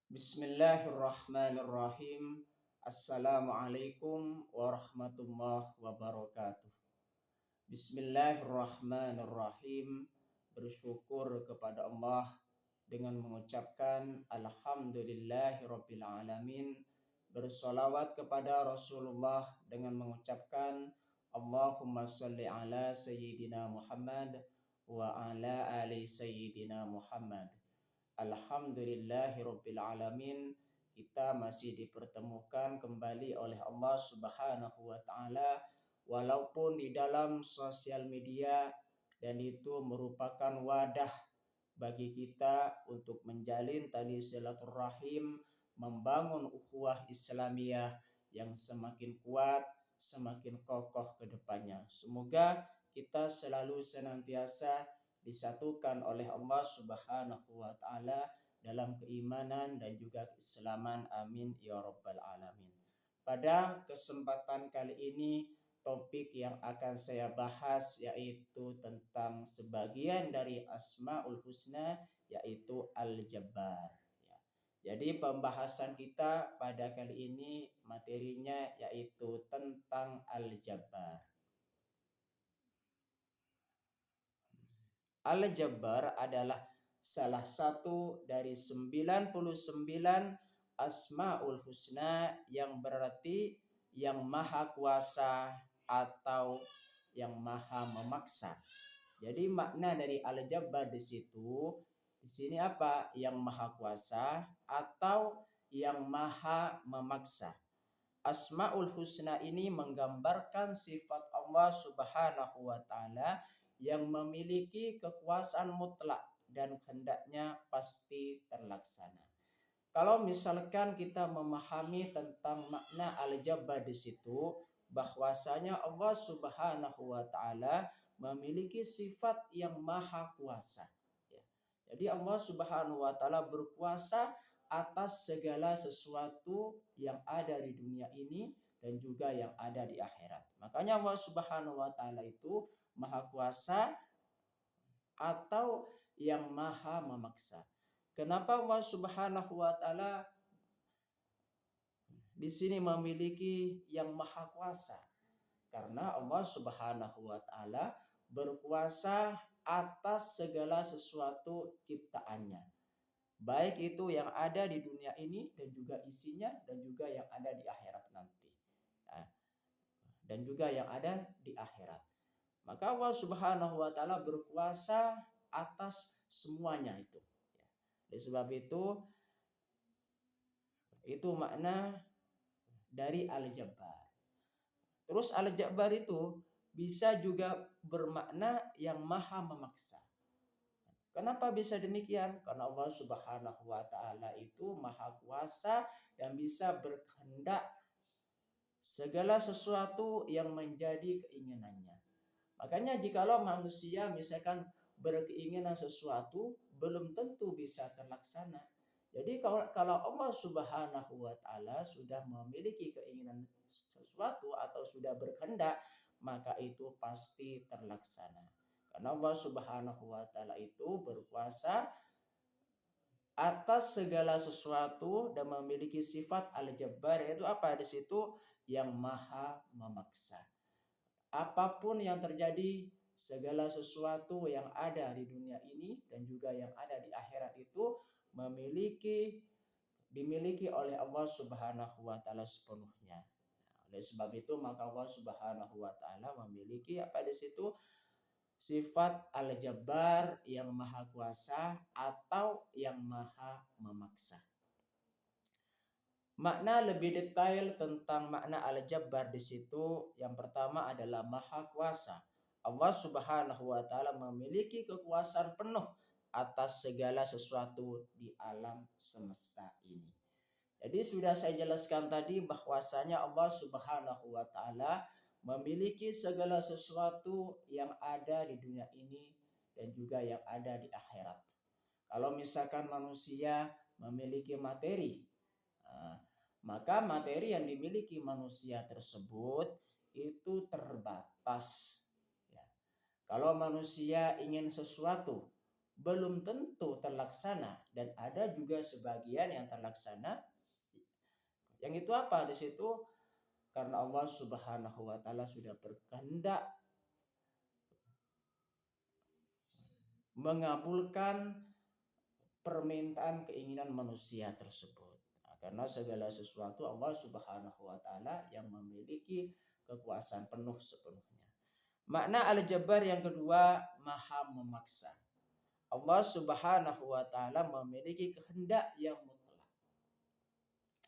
Bismillahirrahmanirrahim. Assalamualaikum warahmatullahi wabarakatuh. Bismillahirrahmanirrahim. Bersyukur kepada Allah dengan mengucapkan Alhamdulillahirabbil alamin. Bersolawat kepada Rasulullah dengan mengucapkan Allahumma salli ala Sayyidina Muhammad wa ala ali Sayyidina Muhammad. Alhamdulillahirabbil alamin. Kita masih dipertemukan kembali oleh Allah Subhanahu wa taala walaupun di dalam sosial media, dan itu merupakan wadah bagi kita untuk menjalin tali silaturahim, membangun ukhuwah Islamiyah yang semakin kuat, semakin kokoh ke depannya. Semoga kita selalu senantiasa disatukan oleh Allah Subhanahu wa taala dalam keimanan dan juga keislaman. Amin ya rabbal alamin. Pada kesempatan kali ini, topik yang akan saya bahas yaitu tentang sebagian dari Asmaul Husna, yaitu Al-Jabbar. Ya. Jadi pembahasan kita pada kali ini materinya yaitu tentang Al-Jabbar. Al-Jabbar adalah salah satu dari 99 Asmaul Husna, yang berarti yang maha kuasa atau yang maha memaksa. Jadi makna dari Al-Jabbar di sini apa? Yang maha kuasa atau yang maha memaksa. Asmaul Husna ini menggambarkan sifat Allah Subhanahu wa taala yang memiliki kekuasaan mutlak dan hendaknya pasti terlaksana. Kalau misalkan kita memahami tentang makna Al-Jabbar di situ, bahwasanya Allah Subhanahu wa taala memiliki sifat yang maha kuasa. Ya. Jadi Allah Subhanahu wa taala berkuasa atas segala sesuatu yang ada di dunia ini dan juga yang ada di akhirat. Makanya Allah Subhanahu wa taala itu maha kuasa atau yang maha memaksa. Kenapa Allah Subhanahu wa taala di sini memiliki yang maha kuasa? Karena Allah Subhanahu wa taala berkuasa atas segala sesuatu ciptaannya. Baik itu yang ada di dunia ini dan juga isinya, dan juga yang ada di akhirat nanti. Ya. Dan juga yang ada di akhirat. Maka Allah Subhanahu wa taala berkuasa atas semuanya itu. Oleh sebab itu makna dari Al-Jabbar. Terus Al-Jabbar itu bisa juga bermakna yang maha memaksa. Kenapa bisa demikian? Karena Allah Subhanahu wa taala itu maha kuasa dan bisa berkehendak segala sesuatu yang menjadi keinginannya. Makanya jikalau manusia misalkan berkeinginan sesuatu, belum tentu bisa terlaksana. Jadi kalau Allah Subhanahu wa taala sudah memiliki keinginan sesuatu atau sudah berkehendak, maka itu pasti terlaksana. Karena Allah Subhanahu wa taala itu berkuasa atas segala sesuatu dan memiliki sifat Al-Jabbar, yaitu apa di situ? Yang maha memaksa. Apapun yang terjadi, segala sesuatu yang ada di dunia ini dan juga yang ada di akhirat itu dimiliki oleh Allah Subhanahu wa taala sepenuhnya. Oleh sebab itu maka Allah Subhanahu wa taala memiliki apa di situ? Sifat Al-Jabbar, yang maha kuasa atau yang maha memaksa. Makna lebih detail tentang makna Al-Jabbar di situ, yang pertama adalah maha kuasa. Allah Subhanahu wa taala memiliki kekuasaan penuh atas segala sesuatu di alam semesta ini. Jadi sudah saya jelaskan tadi bahwasanya Allah Subhanahu wa taala memiliki segala sesuatu yang ada di dunia ini dan juga yang ada di akhirat. Kalau misalkan manusia memiliki materi, maka materi yang dimiliki manusia tersebut itu terbatas. Ya. Kalau manusia ingin sesuatu, belum tentu terlaksana, dan ada juga sebagian yang terlaksana. Yang itu apa? Di situ karena Allah Subhanahu wa taala sudah berkehendak mengabulkan permintaan keinginan manusia tersebut. Nah, karena segala sesuatu Allah Subhanahu wa taala yang memiliki kekuasaan penuh sepenuhnya. Makna al-jabbar yang kedua, maha memaksa. Allah Subhanahu wa taala memiliki kehendak yang mutlak.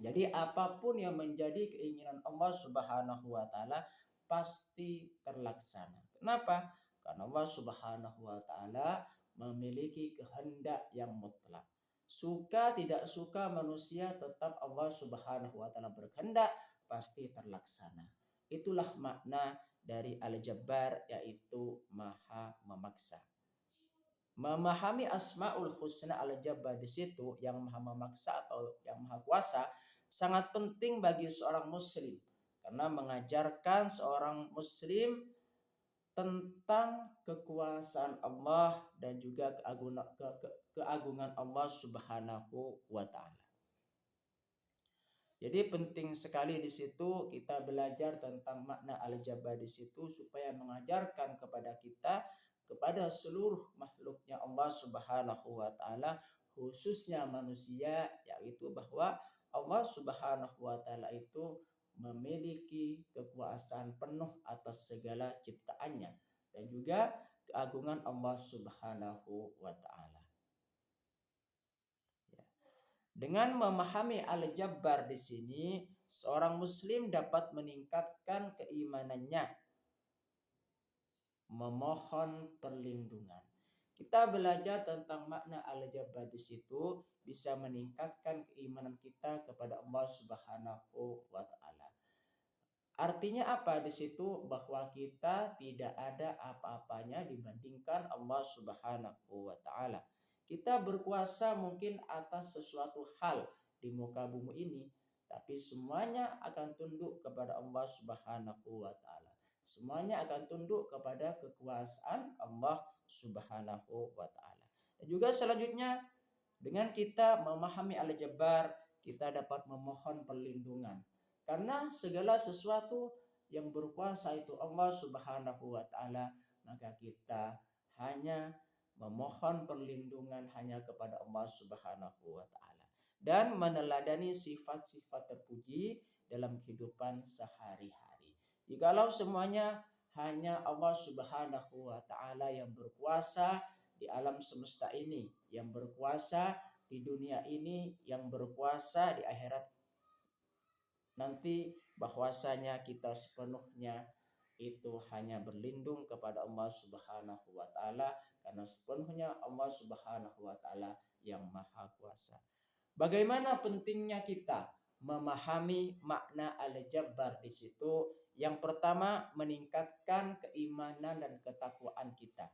Jadi apapun yang menjadi keinginan Allah Subhanahu wa taala pasti terlaksana. Kenapa? Karena Allah Subhanahu wa taala memiliki kehendak yang mutlak. Suka tidak suka manusia, tetap Allah Subhanahu wa taala berkehendak pasti terlaksana. Itulah makna dari Al-Jabbar, yaitu maha memaksa. Memahami Asmaul Husna Al-Jabbar di situ, yang maha memaksa atau yang maha kuasa, sangat penting bagi seorang muslim karena mengajarkan seorang muslim tentang kekuasaan Allah dan juga keagungan Allah Subhanahu wa taala. Jadi penting sekali di situ kita belajar tentang makna al-jabbar di situ supaya mengajarkan kepada kita, kepada seluruh makhluknya Allah Subhanahu wa taala, khususnya manusia, yaitu bahwa Allah Subhanahu wa taala itu memiliki kekuasaan penuh atas segala ciptaannya dan juga keagungan Allah Subhanahu wa taala. Dengan memahami Al-Jabbar di sini, seorang muslim dapat meningkatkan keimanannya, memohon perlindungan. Kita belajar tentang makna Al-Jabbar di situ bisa meningkatkan keimanan kita kepada Allah Subhanahu wa taala. Artinya apa di situ? Bahwa kita tidak ada apa-apanya dibandingkan Allah Subhanahu wa taala. Kita berkuasa mungkin atas sesuatu hal di muka bumi ini, tapi semuanya akan tunduk kepada Allah Subhanahu wa taala. Semuanya akan tunduk kepada kekuasaan Allah Subhanahu wa taala. Dan juga selanjutnya, dengan kita memahami Al-Jabbar, kita dapat memohon perlindungan. Karena segala sesuatu yang berkuasa itu Allah Subhanahu wa taala, maka kita hanya memohon perlindungan hanya kepada Allah Subhanahu wa taala dan meneladani sifat-sifat terpuji dalam kehidupan sehari-hari. Jikalau semuanya hanya Allah Subhanahu wa taala yang berkuasa di alam semesta ini, yang berkuasa di dunia ini, yang berkuasa di akhirat nanti, bahwasanya kita sepenuhnya itu hanya berlindung kepada Allah Subhanahu wa taala, karena sepenuhnya Allah Subhanahu wa taala yang maha kuasa. Bagaimana pentingnya kita memahami makna Al-Jabbar di situ? Yang pertama, meningkatkan keimanan dan ketakwaan kita.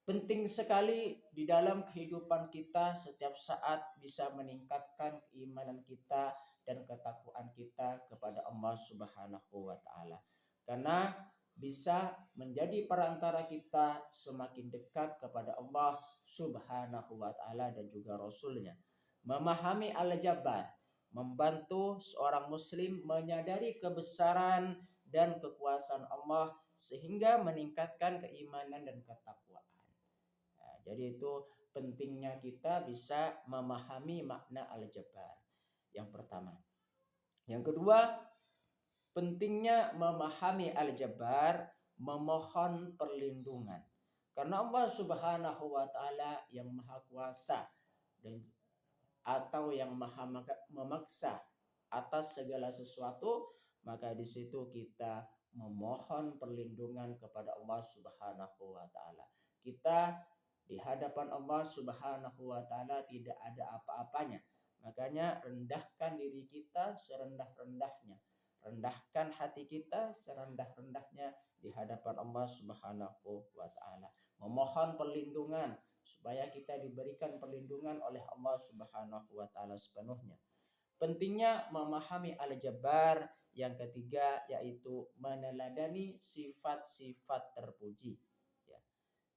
Penting sekali di dalam kehidupan kita setiap saat bisa meningkatkan keimanan kita dan ketakwaan kita kepada Allah Subhanahu wa taala. Karena bisa menjadi perantara kita semakin dekat kepada Allah Subhanahu wa taala dan juga Rasulnya. Memahami Al-Jabbar membantu seorang muslim menyadari kebesaran dan kekuasaan Allah sehingga meningkatkan keimanan dan ketakwaan. Jadi itu pentingnya kita bisa memahami makna Al-Jabbar. Yang pertama. Yang kedua, pentingnya memahami Al-Jabbar, memohon perlindungan. Karena Allah Subhanahu wa taala yang maha kuasa dan atau yang maha memaksa atas segala sesuatu, maka di situ kita memohon perlindungan kepada Allah Subhanahu wa taala. Kita di hadapan Allah Subhanahu wa taala tidak ada apa-apanya. Makanya rendahkan diri kita serendah-rendahnya. Rendahkan hati kita serendah-rendahnya di hadapan Allah Subhanahu wa taala. Memohon perlindungan supaya kita diberikan perlindungan oleh Allah Subhanahu wa taala sepenuhnya. Pentingnya memahami Al-Jabbar yang ketiga, yaitu meneladani sifat-sifat terpuji. Ya.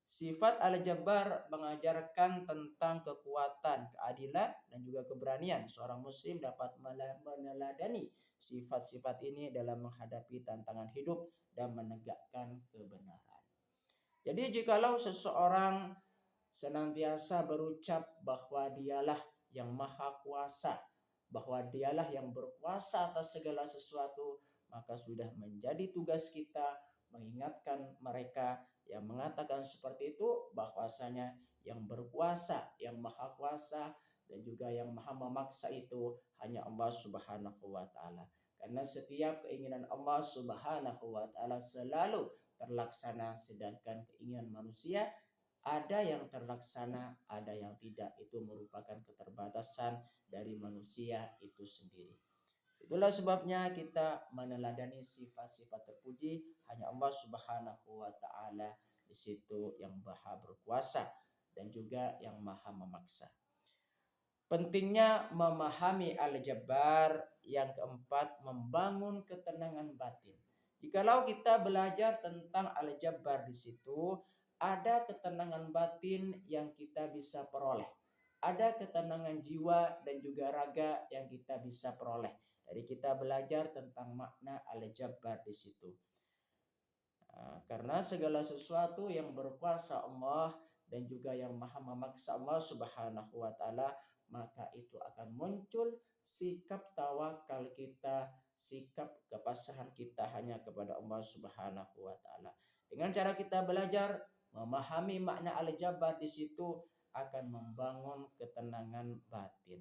Sifat Al-Jabbar mengajarkan tentang kekuatan, keadilan, dan juga keberanian. Seorang muslim dapat meneladani sifat-sifat ini dalam menghadapi tantangan hidup dan menegakkan kebenaran. Jadi jikalau seseorang senantiasa berucap bahwa dialah yang maha kuasa, bahwa dialah yang berkuasa atas segala sesuatu, maka sudah menjadi tugas kita mengingatkan mereka yang mengatakan seperti itu bahwasanya yang berkuasa, yang maha kuasa dan juga yang maha memaksa itu hanya Allah Subhanahu wa taala. Karena setiap keinginan Allah Subhanahu wa taala selalu terlaksana, sedangkan keinginan manusia ada yang terlaksana, ada yang tidak. Itu merupakan keterbatasan dari manusia itu sendiri. Itulah sebabnya kita meneladani sifat-sifat terpuji hanya Allah Subhanahu wa taala, di situ yang maha berkuasa dan juga yang maha memaksa. Pentingnya memahami Al-Jabbar. Yang keempat, membangun ketenangan batin. Jikalau kita belajar tentang Al-Jabbar, di situ ada ketenangan batin yang kita bisa peroleh. Ada ketenangan jiwa dan juga raga yang kita bisa peroleh dari kita belajar tentang makna Al-Jabbar di situ. Karena segala sesuatu yang berkuasa Allah dan juga yang maha memaksa Allah Subhanahu wa taala, maka itu akan muncul sikap tawakal kita, sikap kepasrahan kita hanya kepada Allah Subhanahu wa taala. Dengan cara kita belajar memahami makna Al-Jabbar, di situ akan membangun ketenangan batin.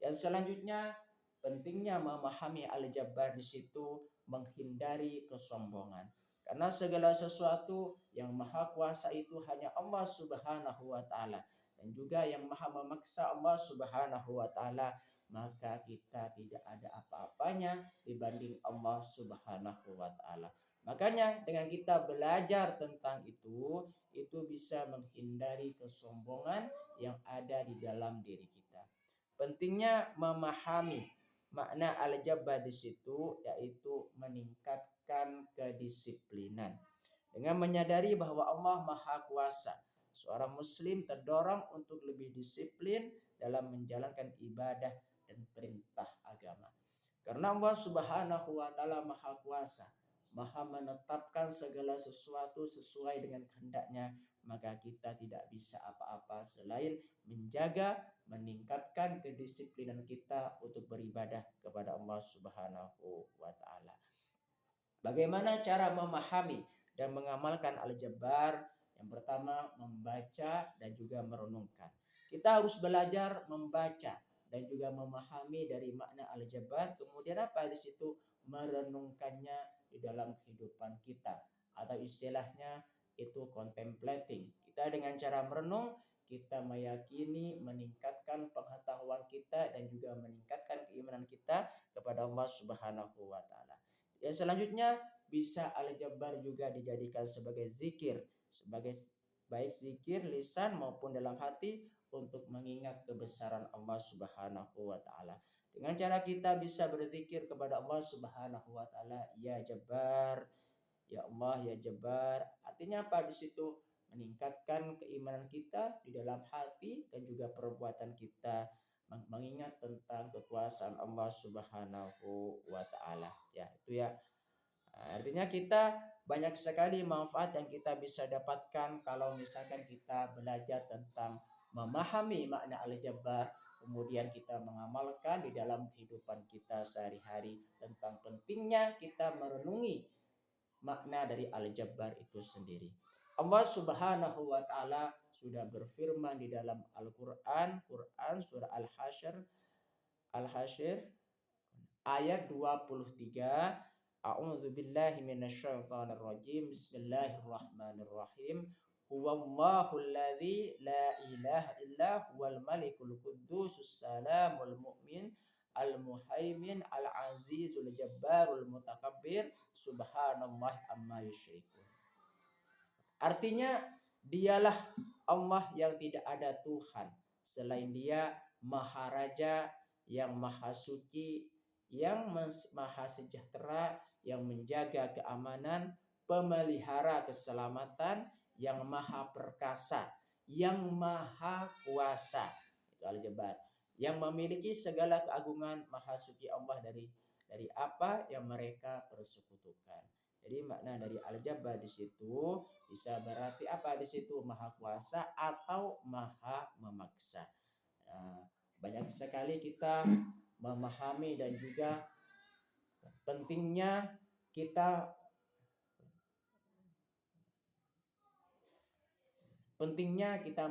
Yang selanjutnya, pentingnya memahami Al-Jabbar, di situ menghindari kesombongan. Karena segala sesuatu yang maha kuasa itu hanya Allah Subhanahu wa taala, dan juga yang maha memaksa Allah Subhanahu wa taala, maka kita tidak ada apa-apanya dibanding Allah Subhanahu wa taala. Makanya dengan kita belajar tentang itu bisa menghindari kesombongan yang ada di dalam diri kita. Pentingnya memahami makna Al-Jabbar di situ, yaitu meningkatkan kedisiplinan. Dengan menyadari bahwa Allah Maha Kuasa, seorang muslim terdorong untuk lebih disiplin dalam menjalankan ibadah dan perintah agama. Karena Allah Subhanahu wa taala Maha Kuasa, Maha menetapkan segala sesuatu sesuai dengan kehendaknya, maka kita tidak bisa apa-apa selain menjaga, meningkatkan kedisiplinan kita untuk beribadah kepada Allah Subhanahu wa taala. Bagaimana cara memahami dan mengamalkan Al-Jabbar? Yang pertama, membaca dan juga merenungkan. Kita harus belajar membaca dan juga memahami dari makna Al-Jabbar, kemudian apa di situ merenungkannya di dalam kehidupan kita, atau istilahnya itu contemplating. Kita dengan cara merenung, kita meyakini, meningkatkan pengetahuan kita dan juga meningkatkan keimanan kita kepada Allah Subhanahu wa taala. Yang selanjutnya, bisa Al-Jabbar juga dijadikan sebagai zikir, sebagai baik zikir lisan maupun dalam hati, untuk mengingat kebesaran Allah Subhanahu wa taala. Dengan cara kita bisa berzikir kepada Allah Subhanahu wa taala, ya Jabbar, ya Allah, ya Jabbar. Artinya apa di situ? Meningkatkan keimanan kita di dalam hati dan juga perbuatan kita, mengingat tentang kekuasaan Allah Subhanahu wa taala. Ya, itu ya. Artinya kita banyak sekali manfaat yang kita bisa dapatkan kalau misalkan kita belajar tentang memahami makna Al-Jabbar, kemudian kita mengamalkan di dalam kehidupan kita sehari-hari, tentang pentingnya kita merenungi makna dari Al-Jabbar itu sendiri. Allah Subhanahu wa taala sudah berfirman di dalam Al-Qur'an, surah Al-Hasyr ayat 23. A'udzu billahi minasyaitonir rajim. Bismillahirrahmanirrahim. Huwallahul ladzi la ilaha illa huwal malikul quddusus salamul mu'min al muhaimin al azizul jabbarul mutakabbir subhanallah amma yusyrikun. Artinya, dialah Allah yang tidak ada Tuhan selain Dia, Maharaja yang maha suci, yang maha sejahtera, yang menjaga keamanan, pemelihara keselamatan, yang maha perkasa, yang maha kuasa. Itu Al-Jabbar. Yang memiliki segala keagungan, maha suci Allah dari apa yang mereka persekutukan. Jadi makna dari Al-Jabbar di situ bisa berarti apa di situ? Maha kuasa atau maha memaksa. Nah, banyak sekali kita memahami dan juga pentingnya kita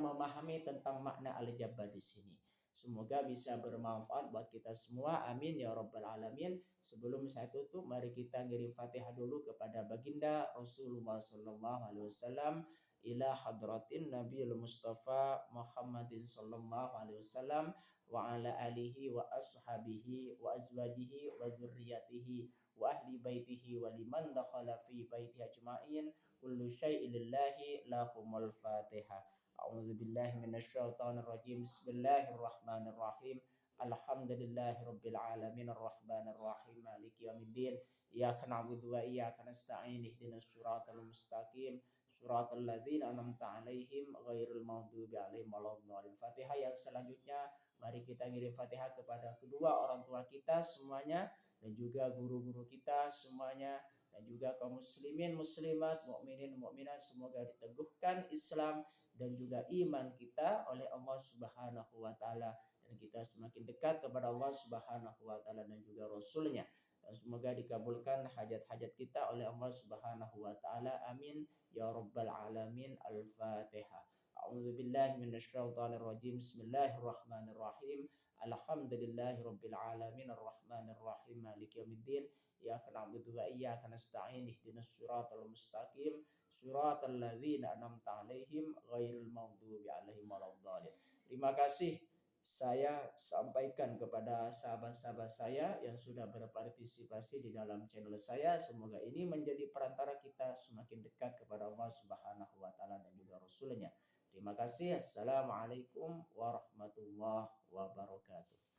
memahami tentang makna Al-Jabbar di sini. Semoga bisa bermanfaat buat kita semua. Amin ya rabbal alamin. Sebelum saya tutup, mari kita ngirim Fatihah dulu kepada baginda Rasulullah sallallahu alaihi wasallam, ila hadratin Nabiul Mustafa Muhammadin sallallahu alaihi wasallam wa ala alihi wa ashabihi wa azwajihi wa zurriyatihi wa ahli baitihi wa liman dakhala fi baitihi ajma'in. Kullu syai'in lillahi lahumul fatihah. A'udzu billahi minasyaitonir rajim. Bismillahirrahmanirrahim. Alhamdulillahi rabbil alamin arrahmanir rahim maliki yaumiddin. Iyyaka na'budu wa iyyaka nasta'in ihdinas siratal mustaqim siratal ladzina an'amta 'alaihim ghairil maghdubi 'alaihim waladdallin. Fatihah yang selanjutnya mari kita ngirim Fatihah kepada kedua orang tua kita semuanya dan juga guru-guru kita semuanya dan juga kaum muslimin muslimat mukminin mukminat, semoga diteguhkan Islam dan juga iman kita oleh Allah Subhanahu wa taala dan kita semakin dekat kepada Allah Subhanahu wa taala dan juga rasulnya, dan semoga dikabulkan hajat-hajat kita oleh Allah Subhanahu wa taala. Amin ya rabbal alamin. Al-Fatihah. A'udzu billahi minasyaitonir rajim. Bismillahirrahmanirrahim. Alhamdulillahi rabbil alamin arrahmanir rahim maliki yaumiddin. Iyyaka na'budu wa iyyaka nasta'in ihdinas siratal mustaqim siratal ladzina an'amta 'alaihim ghairil maghdubi 'alaihim waladdallin. Terima kasih saya sampaikan kepada sahabat-sahabat saya yang sudah berpartisipasi di dalam channel saya. Semoga ini menjadi perantara kita semakin dekat kepada Allah Subhanahu wa taala dan juga Rasulnya. Terima kasih. Assalamualaikum warahmatullahi wabarakatuh.